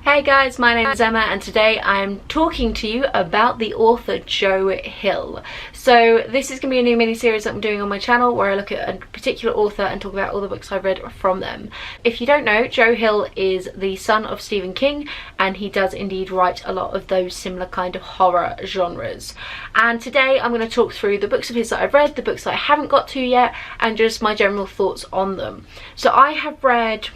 Hey guys, my name is Emma and today I'm talking to you about the author Joe Hill. So this is going to be a new mini-series that I'm doing on my channel where I look at a particular author and talk about all the books I've read from them. If you don't know, Joe Hill is the son of Stephen King and he does indeed write a lot of those similar kind of horror genres. And today I'm going to talk through the books of his that I've read, the books that I haven't got to yet, and just my general thoughts on them. So I have read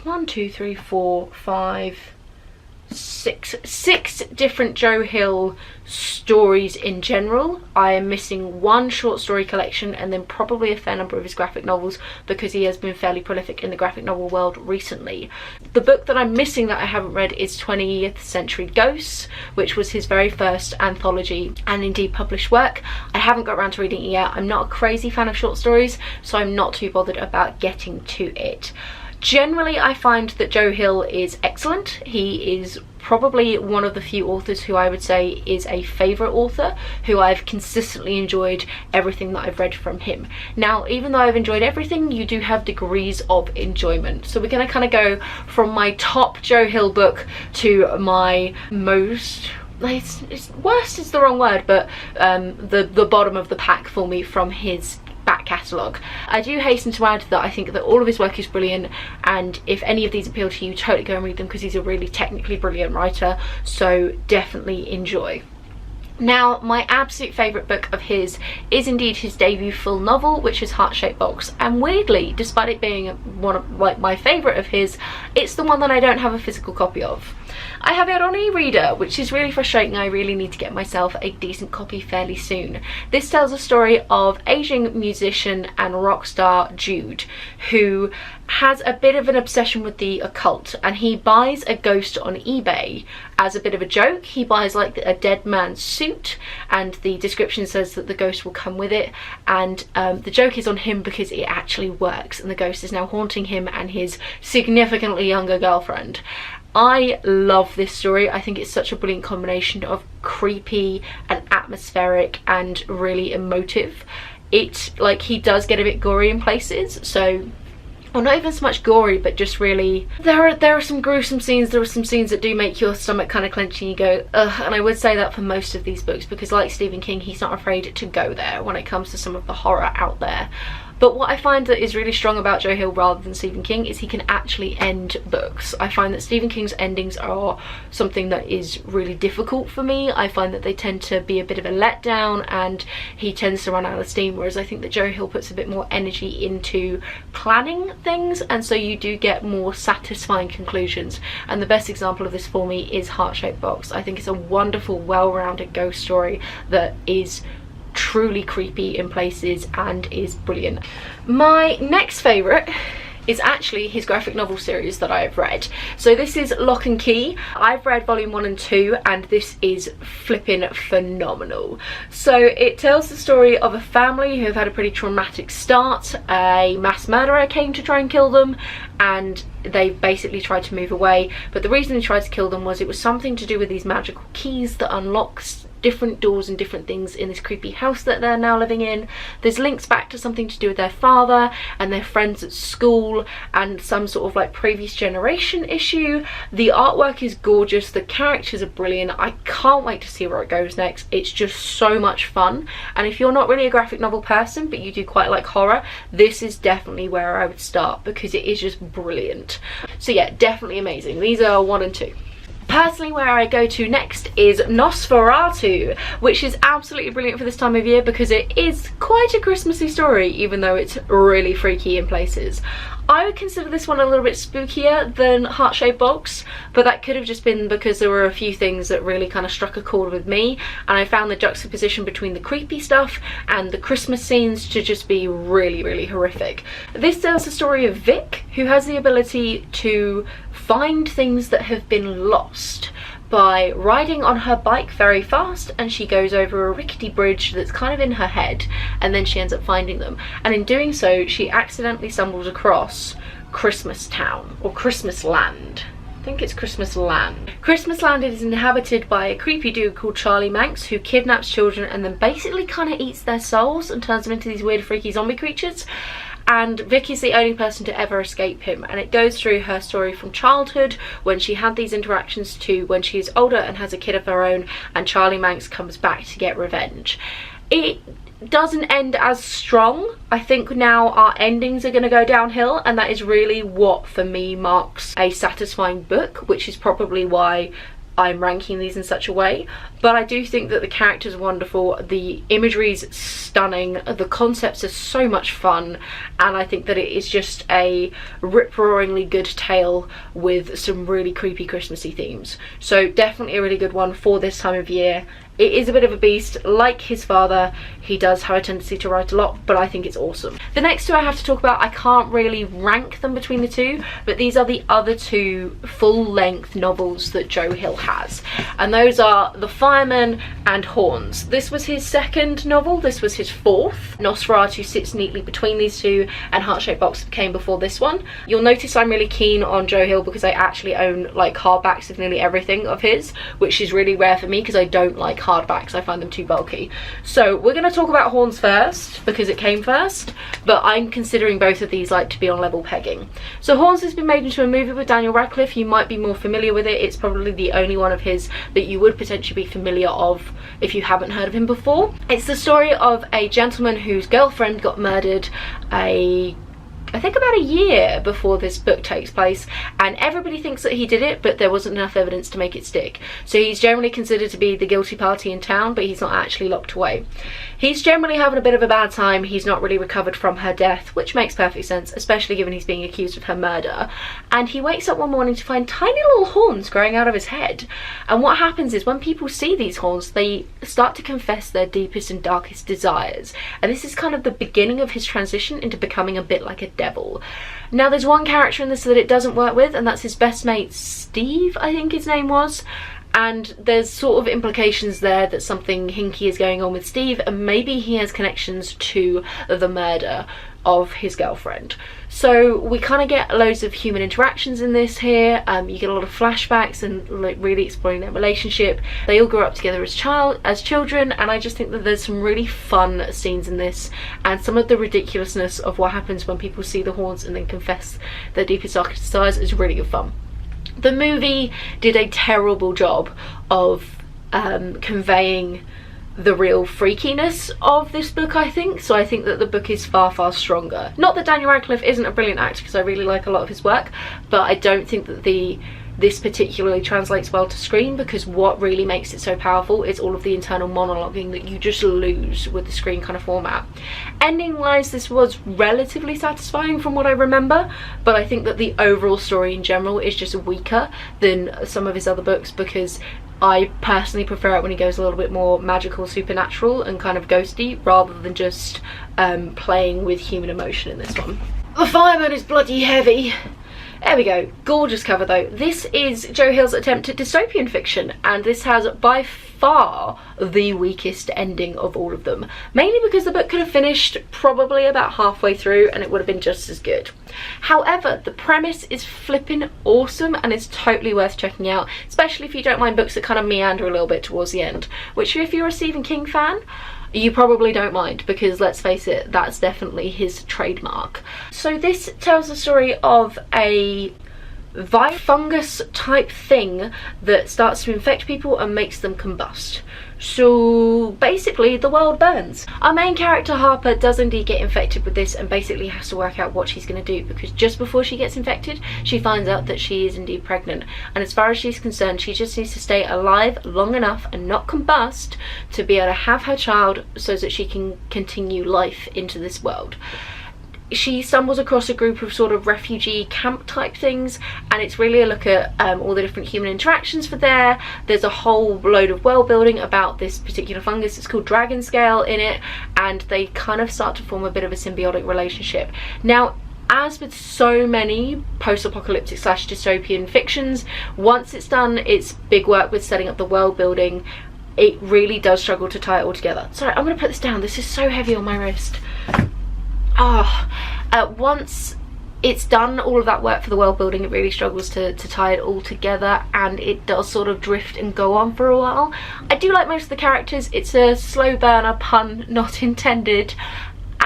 six different Joe Hill stories in general. I am missing one short story collection and then probably a fair number of his graphic novels because he has been fairly prolific in the graphic novel world recently. The book that I'm missing that I haven't read is 20th Century Ghosts, which was his very first anthology and indeed published work. I haven't got around to reading it yet. I'm not a crazy fan of short stories, so I'm not too bothered about getting to it. Generally, I find that Joe Hill is excellent. He is probably one of the few authors who I would say is a favourite author, who I've consistently enjoyed everything that I've read from him. Now, even though I've enjoyed everything, you do have degrees of enjoyment. So we're going to kind of go from my top Joe Hill book to my most... worst is the wrong word, but the bottom of the pack for me from his back catalogue. I do hasten to add that I think that all of his work is brilliant, and if any of these appeal to you, totally go and read them because he's a really technically brilliant writer, so definitely enjoy. Now, my absolute favourite book of his is indeed his debut full novel, which is Heart-Shaped Box, and weirdly, despite it being one of my favourite of his, it's the one that I don't have a physical copy of. I have it on e-reader, which is really frustrating. I really need to get myself a decent copy fairly soon. This tells a story of aging musician and rock star Jude, who has a bit of an obsession with the occult, and he buys a ghost on eBay as a bit of a joke. He buys like a dead man's suit, and the description says that the ghost will come with it, and the joke is on him because it actually works, and the ghost is now haunting him and his significantly younger girlfriend. I love this story. I think it's such a brilliant combination of creepy and atmospheric and really emotive. It's like he does get a bit gory in places, so, well, not even so much gory, but just really, there are some gruesome scenes. There are some scenes that do make your stomach kind of clench and you go, ugh. And I would say that for most of these books, because like Stephen King, he's not afraid to go there when it comes to some of the horror out there. But what I find that is really strong about Joe Hill rather than Stephen King is he can actually end books. I find that Stephen King's endings are something that is really difficult for me. I find that they tend to be a bit of a letdown and he tends to run out of steam, whereas I think that Joe Hill puts a bit more energy into planning things, and so you do get more satisfying conclusions. And the best example of this for me is Heart-Shaped Box. I think it's a wonderful, well-rounded ghost story that is truly creepy in places and is brilliant. My next favourite is actually his graphic novel series that I have read. So this is Lock and Key. I've read volume 1 and 2 and this is flipping phenomenal. So it tells the story of a family who have had a pretty traumatic start. A mass murderer came to try and kill them and they basically tried to move away, but the reason he tried to kill them was it was something to do with these magical keys that unlocks different doors and different things in this creepy house that they're now living in. There's links back to something to do with their father and their friends at school and some sort of like previous generation issue. The artwork is gorgeous, the characters are brilliant. I can't wait to see where it goes next. It's just so much fun, and if you're not really a graphic novel person but you do quite like horror, this is definitely where I would start because it is just brilliant. So yeah, definitely amazing. These are 1 and 2. Personally, where I go to next is Nosferatu, which is absolutely brilliant for this time of year because it is quite a Christmassy story, even though it's really freaky in places. I would consider this one a little bit spookier than Heart-Shaped Box, but that could have just been because there were a few things that really kind of struck a chord with me, and I found the juxtaposition between the creepy stuff and the Christmas scenes to just be really, really horrific. This tells the story of Vic, who has the ability to find things that have been lost by riding on her bike very fast, and she goes over a rickety bridge that's kind of in her head, and then she ends up finding them, and in doing so she accidentally stumbles across Christmas Town or Christmas Land. I think it's Christmas Land. Christmas Land is inhabited by a creepy dude called Charlie Manx who kidnaps children and then basically kind of eats their souls and turns them into these weird freaky zombie creatures. and Vicky's the only person to ever escape him, and it goes through her story from childhood, when she had these interactions, to when she's older and has a kid of her own and Charlie Manx comes back to get revenge. It doesn't end as strong. I think now our endings are going to go downhill, and that is really what for me marks a satisfying book, which is probably why I'm ranking these in such a way. But I do think that the characters are wonderful, the imagery is stunning, the concepts are so much fun, and I think that it is just a rip-roaringly good tale with some really creepy Christmassy themes. So definitely a really good one for this time of year. It is a bit of a beast, like his father. He does have a tendency to write a lot, but I think it's awesome. The next two I have to talk about, I can't really rank them between the two, but these are the other two full-length novels that Joe Hill has, and those are The Fireman and Horns. This was his second novel, this was his fourth. Nosferatu sits neatly between these two, and Heart-Shaped Box came before this one. You'll notice I'm really keen on Joe Hill because I actually own like hardbacks of nearly everything of his, which is really rare for me because I don't like hardbacks, I find them too bulky. So we're going to talk about Horns first because it came first, but I'm considering both of these like to be on level pegging. So Horns has been made into a movie with Daniel Radcliffe. You might be more familiar with it. It's probably the only one of his that you would potentially be familiar of if you haven't heard of him before. It's the story of a gentleman whose girlfriend got murdered I think about a year before this book takes place, and everybody thinks that he did it, but there wasn't enough evidence to make it stick. So he's generally considered to be the guilty party in town, but he's not actually locked away. He's generally having a bit of a bad time. He's not really recovered from her death, which makes perfect sense, especially given he's being accused of her murder. And he wakes up one morning to find tiny little horns growing out of his head. And what happens is when people see these horns, they start to confess their deepest and darkest desires. And this is kind of the beginning of his transition into becoming a bit like a devil. Now there's one character in this that it doesn't work with, and that's his best mate Steve, I think his name was. And there's sort of implications there that something hinky is going on with Steve, and maybe he has connections to the murder of his girlfriend. So we kind of get loads of human interactions in this here. You get a lot of flashbacks and like really exploring their relationship. They all grew up together as children, and I just think that there's some really fun scenes in this, and some of the ridiculousness of what happens when people see the horns and then confess their deepest darkest desires is really good fun. The movie did a terrible job of conveying the real freakiness of this book, I think. So I think that the book is far, far stronger. Not that Daniel Radcliffe isn't a brilliant actor, because I really like a lot of his work, but I don't think that this particularly translates well to screen, because what really makes it so powerful is all of the internal monologuing that you just lose with the screen kind of format. Ending wise, this was relatively satisfying from what I remember, but I think that the overall story in general is just weaker than some of his other books, because I personally prefer it when he goes a little bit more magical, supernatural and kind of ghosty, rather than just playing with human emotion in this one. The Fireman is bloody heavy. There we go. Gorgeous cover though. This is Joe Hill's attempt at dystopian fiction, and this has by far the weakest ending of all of them. Mainly because the book could have finished probably about halfway through and it would have been just as good. However, the premise is flippin' awesome and it's totally worth checking out, especially if you don't mind books that kind of meander a little bit towards the end, which if you're a Stephen King fan, you probably don't mind, because let's face it, that's definitely his trademark. So this tells the story of a fungus type thing that starts to infect people and makes them combust. So basically the world burns. Our main character Harper does indeed get infected with this and basically has to work out what she's going to do, because just before she gets infected she finds out that she is indeed pregnant, and as far as she's concerned she just needs to stay alive long enough and not combust to be able to have her child so that she can continue life into this world. She stumbles across a group of sort of refugee camp type things, and it's really a look at all the different human interactions for there. There's a whole load of world building about this particular fungus. It's called dragon scale in it, and they kind of start to form a bit of a symbiotic relationship. Now, as with so many post-apocalyptic / dystopian fictions, once it's done its big work with setting up the world building, it really does struggle to tie it all together. Sorry, I'm going to put this down. This is so heavy on my wrist. Once it's done all of that work for the world building, it really struggles to tie it all together, and it does sort of drift and go on for a while. I do like most of the characters. It's a slow burner, pun not intended,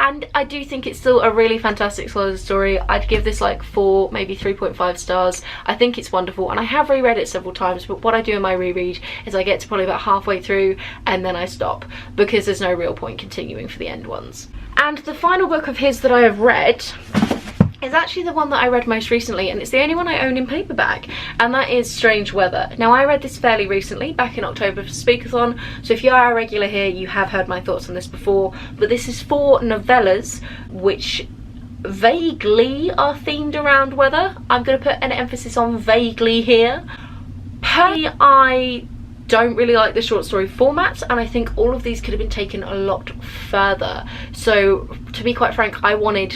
and I do think it's still a really fantastic solid story. I'd give this like 4, maybe 3.5 stars. I think it's wonderful, and I have reread it several times, but what I do in my reread is I get to probably about halfway through and then I stop, because there's no real point continuing for the end ones. And the final book of his that I have read is actually the one that I read most recently, and it's the only one I own in paperback, and that is Strange Weather. Now, I read this fairly recently, back in October for Speakathon, so if you are a regular here, you have heard my thoughts on this before, but this is 4 novellas which vaguely are themed around weather. I'm going to put an emphasis on vaguely here. Personally, I don't really like the short story format, and I think all of these could have been taken a lot further. So, to be quite frank, I wanted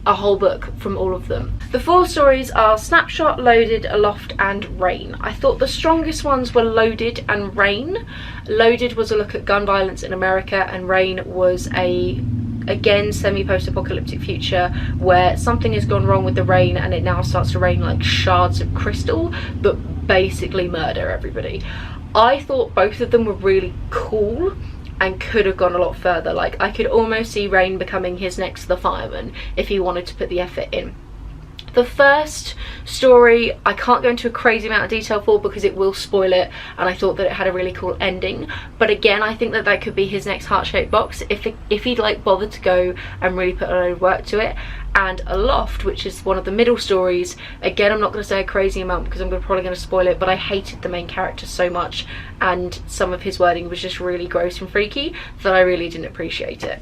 a whole book from all of them. The 4 stories are Snapshot, Loaded, Aloft and Rain. I thought the strongest ones were Loaded and Rain. Loaded was a look at gun violence in America, and Rain was a, again, semi-post-apocalyptic future where something has gone wrong with the rain and it now starts to rain like shards of crystal, but basically murder everybody. I thought both of them were really cool and could have gone a lot further. Like, I could almost see Rain becoming his next The Fireman if he wanted to put the effort in. The first story I can't go into a crazy amount of detail for because it will spoil it, and I thought that it had a really cool ending, but again, I think that that could be his next heart-shaped box if he'd like bothered to go and really put a load of work to it. And Aloft, which is one of the middle stories, again, I'm not going to say a crazy amount because I'm probably going to spoil it, but I hated the main character so much, and some of his wording was just really gross and freaky that I really didn't appreciate it.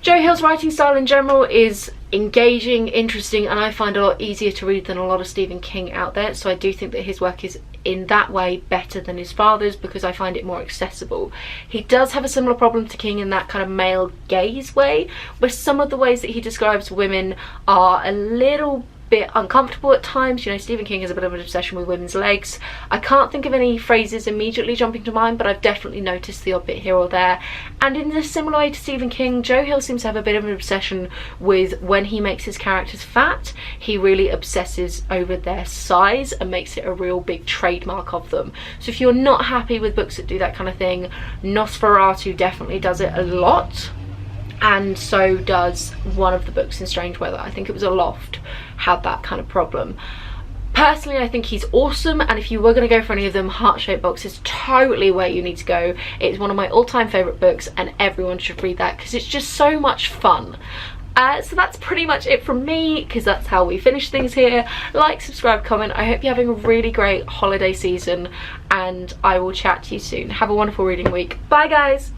Joe Hill's writing style in general is engaging, interesting, and I find a lot easier to read than a lot of Stephen King out there, so I do think that his work is in that way better than his father's because I find it more accessible. He does have a similar problem to King in that kind of male gaze way, where some of the ways that he describes women are a little bit uncomfortable at times. You know, Stephen King has a bit of an obsession with women's legs. I can't think of any phrases immediately jumping to mind, but I've definitely noticed the odd bit here or there. And in a similar way to Stephen King, Joe Hill seems to have a bit of an obsession with when he makes his characters fat, he really obsesses over their size and makes it a real big trademark of them. So if you're not happy with books that do that kind of thing, Nosferatu definitely does it a lot. And so does one of the books in Strange Weather. I think it was Aloft had that kind of problem. Personally, I think he's awesome, and if you were going to go for any of them, Heart-Shaped Box is totally where you need to go. It's one of my all-time favourite books, and everyone should read that because it's just so much fun. So that's pretty much it from me, because that's how we finish things here. Like, subscribe, comment. I hope you're having a really great holiday season, and I will chat to you soon. Have a wonderful reading week. Bye, guys!